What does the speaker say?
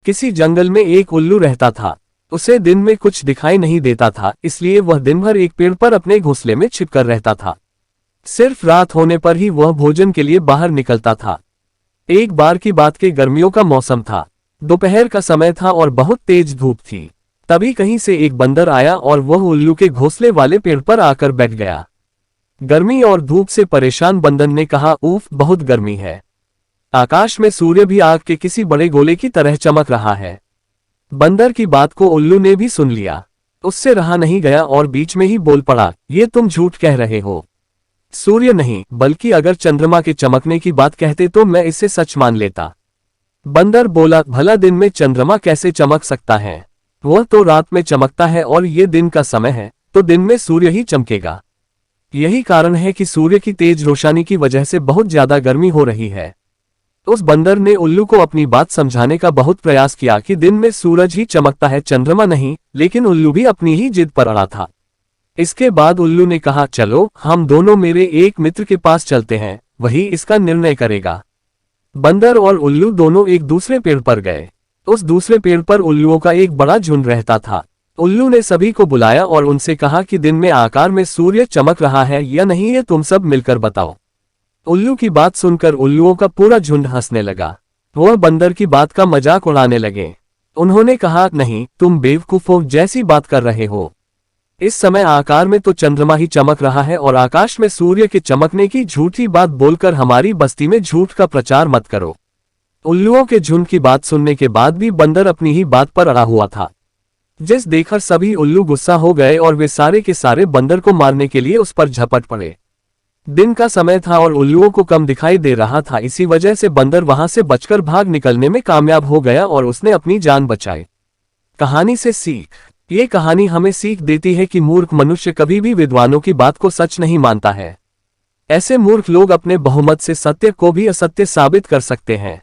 किसी जंगल में एक उल्लू रहता था। उसे दिन में कुछ दिखाई नहीं देता था, इसलिए वह दिन भर एक पेड़ पर अपने घोंसले में छिपकर रहता था। सिर्फ रात होने पर ही वह भोजन के लिए बाहर निकलता था। एक बार की बात के गर्मियों का मौसम था। दोपहर का समय था और बहुत तेज धूप थी। तभी कहीं से एक बंदर आया और वह उल्लू के घोंसले वाले पेड़ पर आकर बैठ गया। गर्मी और धूप से परेशान बंदर ने कहा, उफ, बहुत गर्मी है। आकाश में सूर्य भी आग के किसी बड़े गोले की तरह चमक रहा है। बंदर की बात को उल्लू ने भी सुन लिया। उससे रहा नहीं गया और बीच में ही बोल पड़ा, ये तुम झूठ कह रहे हो। सूर्य नहीं, बल्कि अगर चंद्रमा के चमकने की बात कहते तो मैं इसे सच मान लेता। बंदर बोला, भला दिन में चंद्रमा कैसे चमक सकता है? वह तो रात में चमकता है और ये दिन का समय है, तो दिन में सूर्य ही चमकेगा। यही कारण है कि सूर्य की तेज रोशनी की वजह से बहुत ज्यादा गर्मी हो रही है। उस बंदर ने उल्लू को अपनी बात समझाने का बहुत प्रयास किया कि दिन में सूरज ही चमकता है, चंद्रमा नहीं, लेकिन उल्लू भी अपनी ही जिद पर अड़ा था। इसके बाद उल्लू ने कहा, चलो हम दोनों मेरे एक मित्र के पास चलते हैं, वही इसका निर्णय करेगा। बंदर और उल्लू दोनों एक दूसरे पेड़ पर गए। उस दूसरे पेड़ पर उल्लुओं का एक बड़ा झुंड रहता था। उल्लू ने सभी को बुलाया और उनसे कहा कि दिन में आकार में सूर्य चमक रहा है या नहीं, ये तुम सब मिलकर बताओ। उल्लू की बात सुनकर उल्लुओं का पूरा झुंड हंसने लगा। वह बंदर की बात का मजाक उड़ाने लगे। उन्होंने कहा, नहीं, तुम बेवकूफों जैसी बात कर रहे हो। इस समय आकार में तो चंद्रमा ही चमक रहा है और आकाश में सूर्य के चमकने की झूठी बात बोलकर हमारी बस्ती में झूठ का प्रचार मत करो। उल्लुओं के झुंड की बात सुनने के बाद भी बंदर अपनी ही बात पर अड़ा हुआ था। जिस देखकर सभी उल्लू गुस्सा हो गए और वे सारे के सारे बंदर को मारने के लिए उस पर झपट पड़े। दिन का समय था और उल्लुओं को कम दिखाई दे रहा था, इसी वजह से बंदर वहां से बचकर भाग निकलने में कामयाब हो गया और उसने अपनी जान बचाई। कहानी से सीख। ये कहानी हमें सीख देती है कि मूर्ख मनुष्य कभी भी विद्वानों की बात को सच नहीं मानता है। ऐसे मूर्ख लोग अपने बहुमत से सत्य को भी असत्य साबित कर सकते हैं।